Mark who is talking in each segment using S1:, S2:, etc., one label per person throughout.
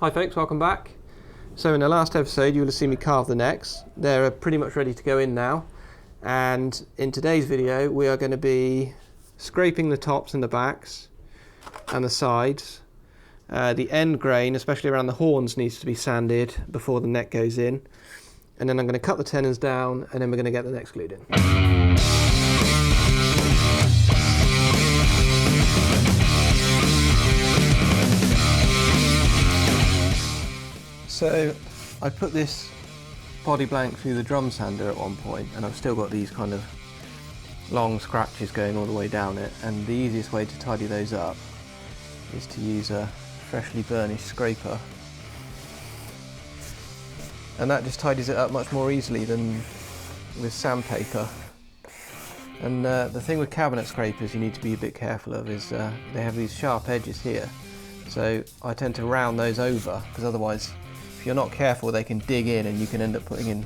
S1: Hi folks, welcome back. So in the last episode you will have seen me carve the necks. They're pretty much ready to go in now. And in today's video we are going to be scraping the tops and the backs and the sides. The end grain, especially around the horns, needs to be sanded before the neck goes in. And then I'm going to cut the tenons down and then we're going to get the necks glued in. So I put this body blank through the drum sander at one point, and I've still got these kind of long scratches going all the way down it, and the easiest way to tidy those up is to use a freshly burnished scraper, and that just tidies it up much more easily than with sandpaper. And the thing with cabinet scrapers you need to be a bit careful of is they have these sharp edges here, so I tend to round those over, because otherwise if you're not careful they can dig in and you can end up putting in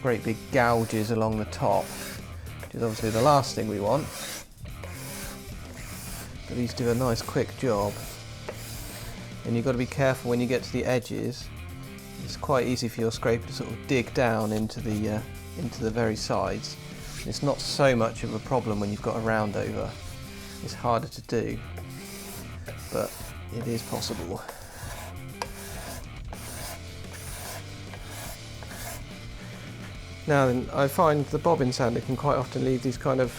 S1: great big gouges along the top, which is obviously the last thing we want. But these do a nice quick job, and you've got to be careful when you get to the edges. It's quite easy for your scraper to sort of dig down into the very sides. It's not so much of a problem when you've got a round over. It's harder to do, but it is possible. Now then, I find the bobbin sander can quite often leave these kind of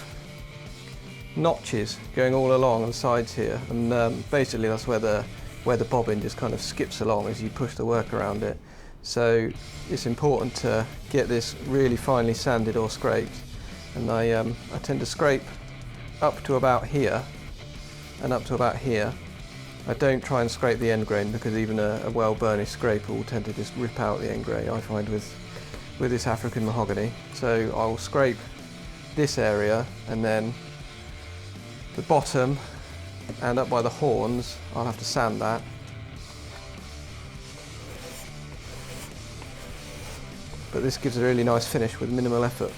S1: notches going all along the sides here, and basically that's where the bobbin just kind of skips along as you push the work around it. So it's important to get this really finely sanded or scraped, and I tend to scrape up to about here and up to about here. I don't try and scrape the end grain, because even a well burnished scraper will tend to just rip out the end grain, I find, with this African mahogany. So I'll scrape this area, and then the bottom and up by the horns I'll have to sand that. But this gives a really nice finish with minimal effort.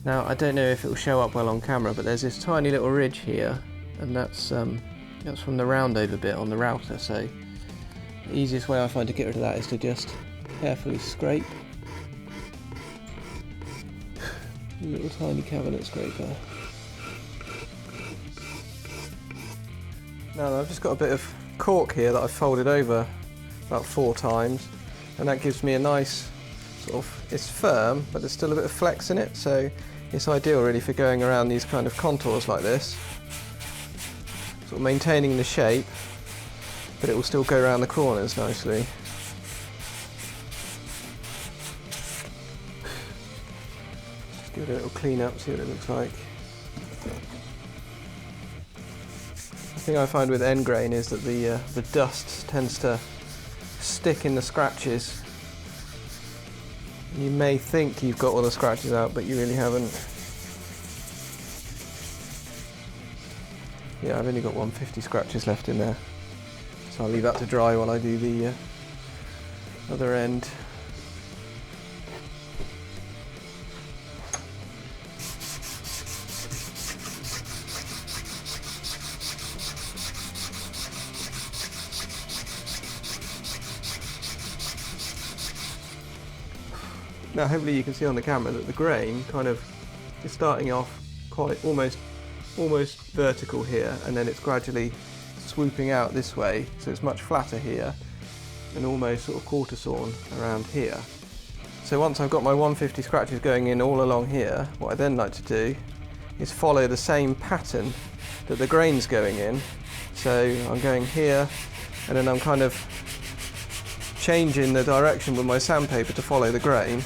S1: Now, I don't know if it will show up well on camera, but there's this tiny little ridge here, and that's from the round over bit on the router, so the easiest way I find to get rid of that is to just carefully scrape. A little tiny cabinet scraper. Now I've just got a bit of cork here that I've folded over about 4 times, and that gives me a nice sort of, it's firm but there's still a bit of flex in it, so it's ideal really for going around these kind of contours like this, sort of maintaining the shape, but it will still go around the corners nicely. Just give it a little clean up, see what it looks like. The thing I find with end grain is that the dust tends to stick in the scratches. You may think you've got all the scratches out, but you really haven't. Yeah, I've only got 150 scratches left in there, so I'll leave that to dry while I do the other end. Now hopefully you can see on the camera that the grain kind of is starting off quite almost vertical here, and then it's gradually swooping out this way, so it's much flatter here and almost sort of quarter sawn around here. So once I've got my 150 scratches going in all along here, what I then like to do is follow the same pattern that the grain's going in. So I'm going here, and then I'm kind of changing the direction with my sandpaper to follow the grain.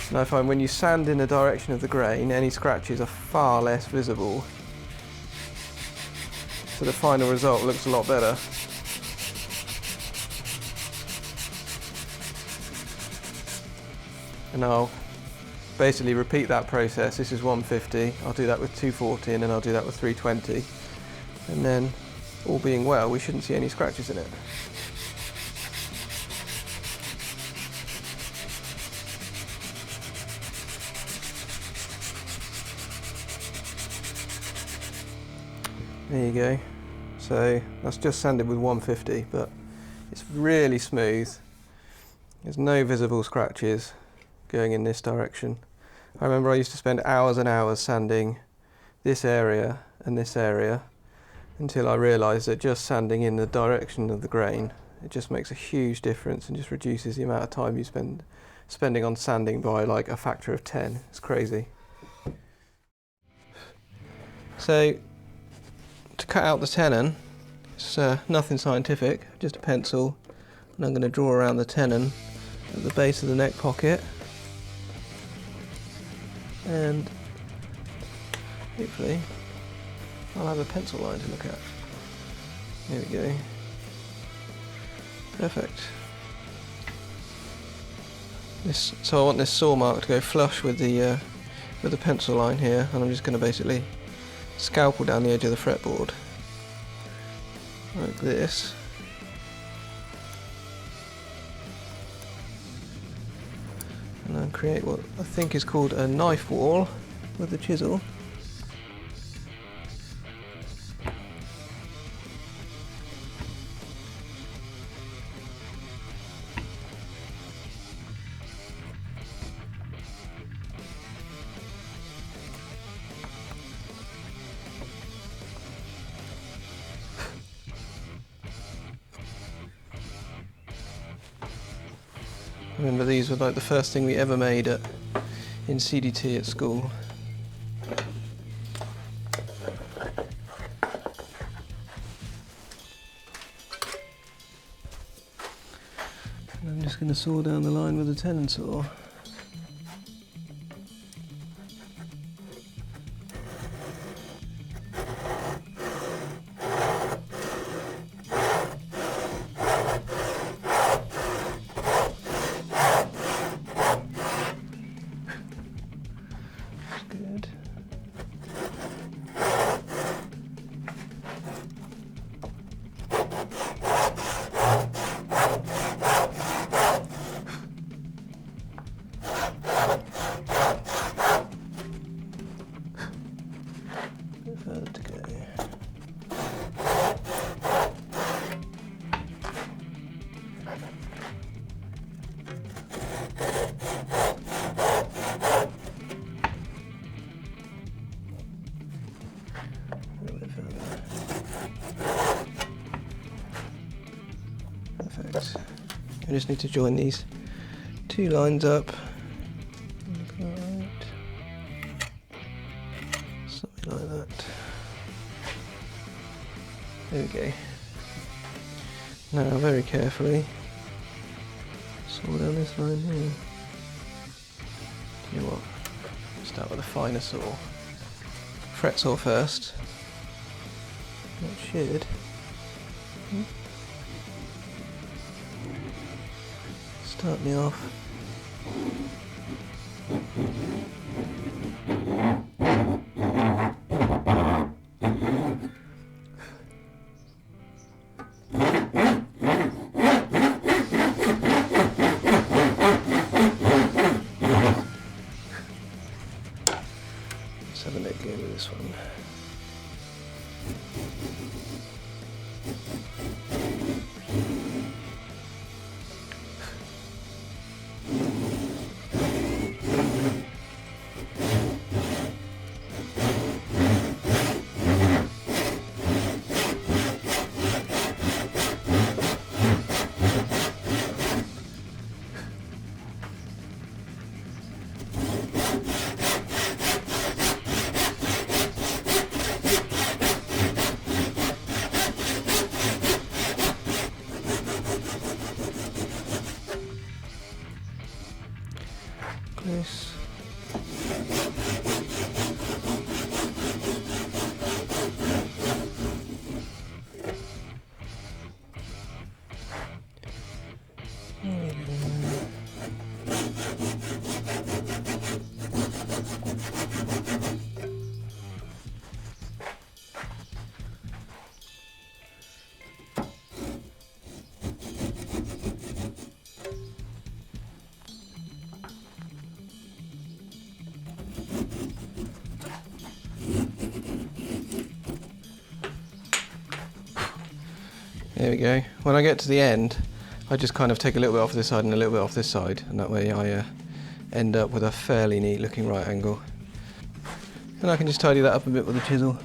S1: And I find when you sand in the direction of the grain, any scratches are far less visible, so the final result looks a lot better. And I'll basically repeat that process. This is 150, I'll do that with 240, and then I'll do that with 320. And then, all being well, we shouldn't see any scratches in it. There you go. So that's just sanded with 150, but it's really smooth. There's no visible scratches going in this direction. I remember I used to spend hours and hours sanding this area and this area until I realised that just sanding in the direction of the grain, it just makes a huge difference and just reduces the amount of time you spending on sanding by like a factor of 10. It's crazy. So to cut out the tenon, it's nothing scientific, just a pencil, and I'm going to draw around the tenon at the base of the neck pocket, and hopefully I'll have a pencil line to look at. There we go. Perfect. So I want this saw mark to go flush with the pencil line here, and I'm just going to basically scalpel down the edge of the fretboard like this. And then create what I think is called a knife wall with the chisel. I remember these were like the first thing we ever made in CDT at school. And I'm just going to saw down the line with a tenon saw. Good. Bit further to go. Perfect. I just need to join these two lines up. Right. Something like that. There we go. Now very carefully saw down this line here. You know what? Start with a finer saw. Fret saw first. That should start me off. Let's have a neck go with this one. There we go. When I get to the end, I just kind of take a little bit off this side and a little bit off this side, and that way I end up with a fairly neat looking right angle. And I can just tidy that up a bit with a chisel.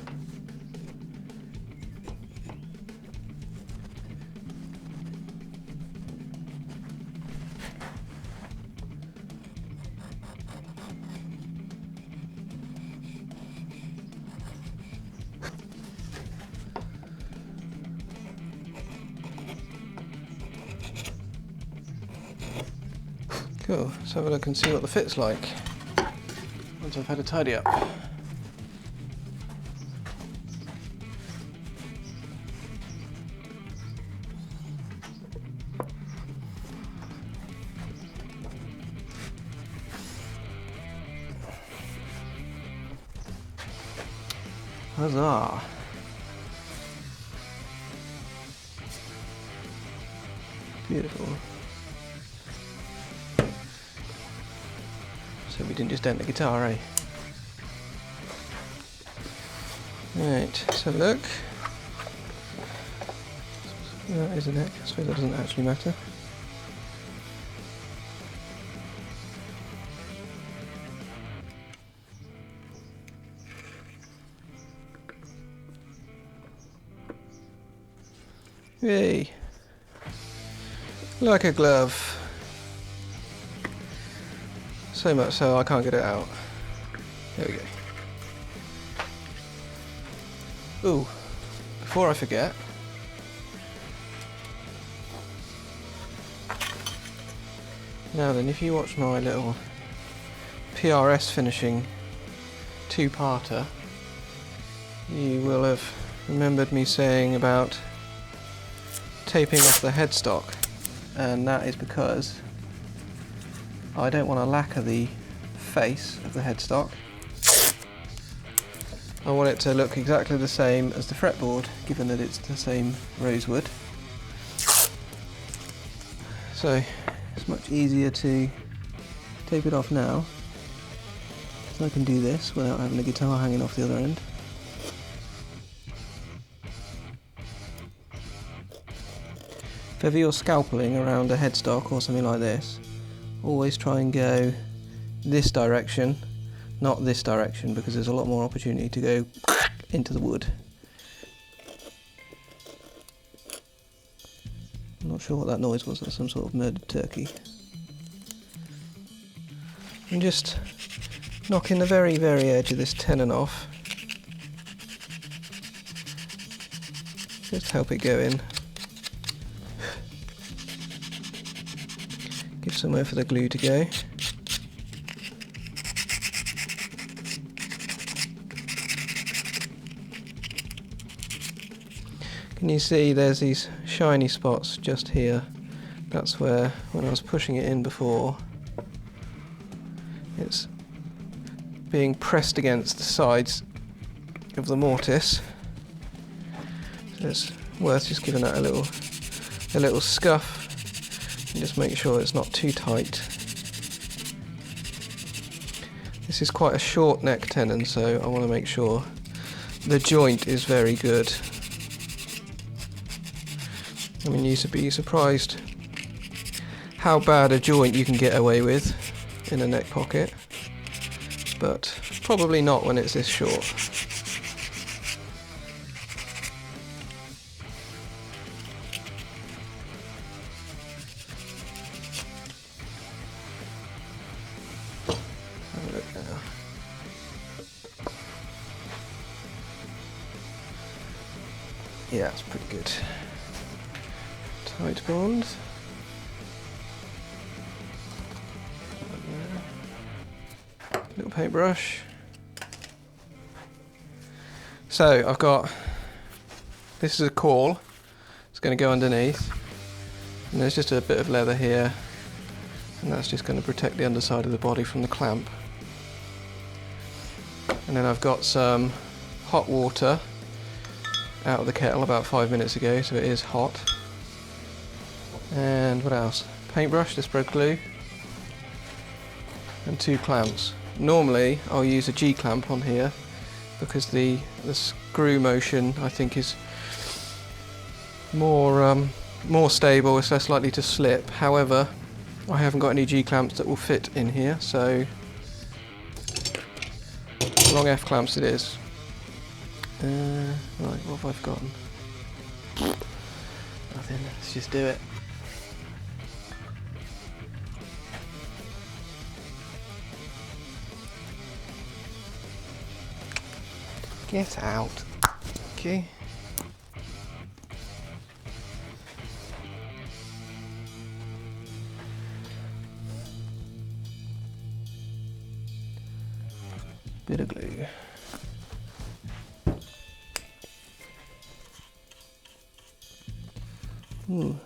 S1: Cool, let's have a look and see what the fit's like once I've had a tidy up. Huzzah! Beautiful. So we didn't just dent the guitar, eh? Right, let's have a look. That is a neck, I suppose that doesn't actually matter. Yay! Like a glove. So much so I can't get it out. There we go. Ooh, before I forget, now then, if you watch my little PRS finishing two-parter, you will have remembered me saying about taping off the headstock, and that is because I don't want to lacquer the face of the headstock. I want it to look exactly the same as the fretboard, given that it's the same rosewood. So it's much easier to tape it off now, so I can do this without having the guitar hanging off the other end. If ever you're scalpeling around a headstock or something like this, always try and go this direction, not this direction, because there's a lot more opportunity to go into the wood. I'm not sure what that noise was, that's some sort of murdered turkey. And just knocking the very, very edge of this tenon off. Just help it go in. Give somewhere for the glue to go. Can you see there's these shiny spots just here? That's where, when I was pushing it in before, it's being pressed against the sides of the mortise. So it's worth just giving that a little scuff. And just make sure it's not too tight. This is quite a short neck tenon, so I want to make sure the joint is very good. I mean, you'd be surprised how bad a joint you can get away with in a neck pocket, but probably not when it's this short. Yeah, it's pretty good. Tight bond. Little paintbrush. So I've got, this is a caul. It's going to go underneath. And there's just a bit of leather here. And that's just going to protect the underside of the body from the clamp. And then I've got some hot water out of the kettle about 5 minutes ago, so it is hot. And what else? Paintbrush to spread glue. And 2 clamps. Normally I'll use a G-clamp on here because the screw motion I think is more stable, it's less likely to slip. However, I haven't got any G-clamps that will fit in here, so long F-clamps it is. Right, what have I forgotten? Nothing, let's just do it. Get out. Okay. Bit of glue. Ooh.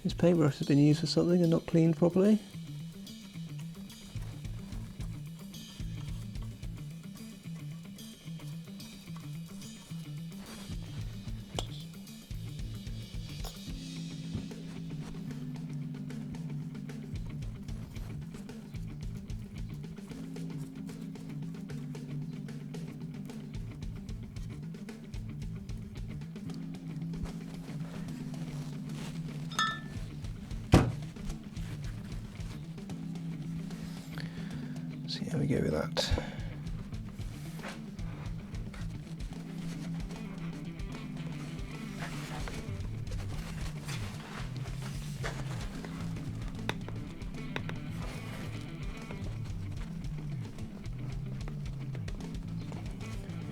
S1: This paintbrush has been used for something and not cleaned properly. See how we go with that.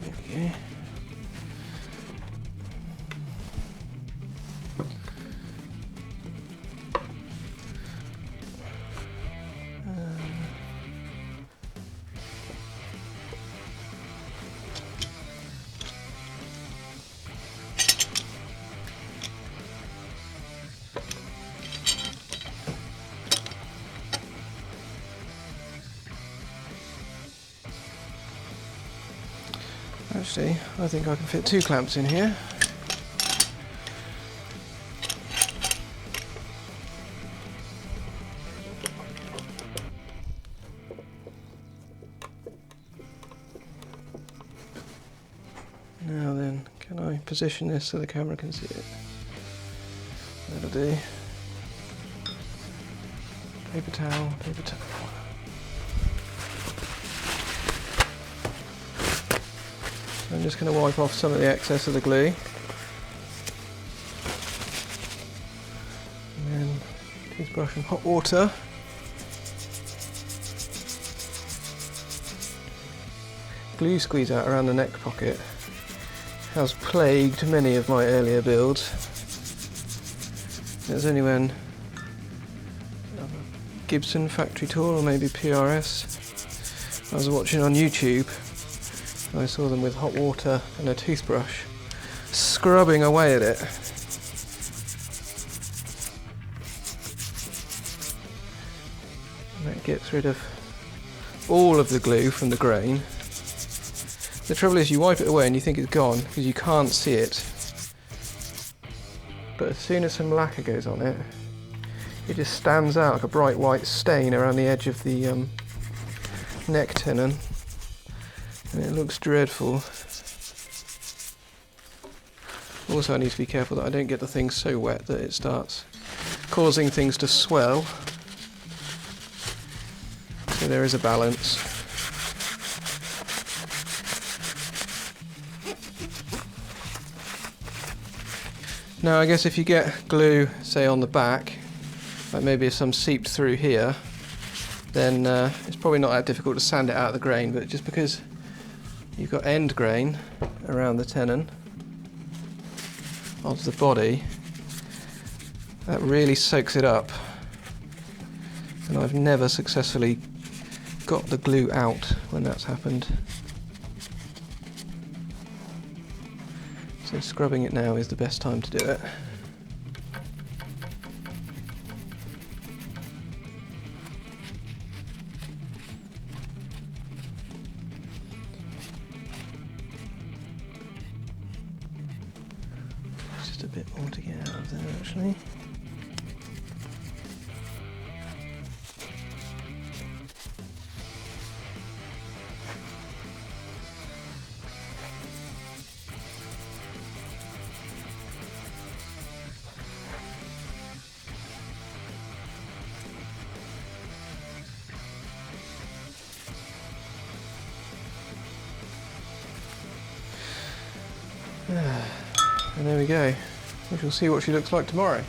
S1: Okay. Actually, I think I can fit 2 clamps in here. Now then, can I position this so the camera can see it? That'll do. Paper towel, paper towel. I'm just going to wipe off some of the excess of the glue. And then toothbrush and hot water. Glue squeeze out around the neck pocket has plagued many of my earlier builds. It was only when Gibson factory tour or maybe PRS I was watching on YouTube. I saw them with hot water and a toothbrush scrubbing away at it. And that gets rid of all of the glue from the grain. The trouble is you wipe it away and you think it's gone because you can't see it. But as soon as some lacquer goes on it, it just stands out like a bright white stain around the edge of the neck tenon. And it looks dreadful. Also, I need to be careful that I don't get the thing so wet that it starts causing things to swell. So there is a balance. Now I guess if you get glue, say on the back, like maybe if some seeped through here, then it's probably not that difficult to sand it out of the grain, but just because you've got end grain around the tenon of the body, that really soaks it up. And I've never successfully got the glue out when that's happened. So scrubbing it now is the best time to do it. Just a bit more to get out of there actually. And there we go. We shall see what she looks like tomorrow.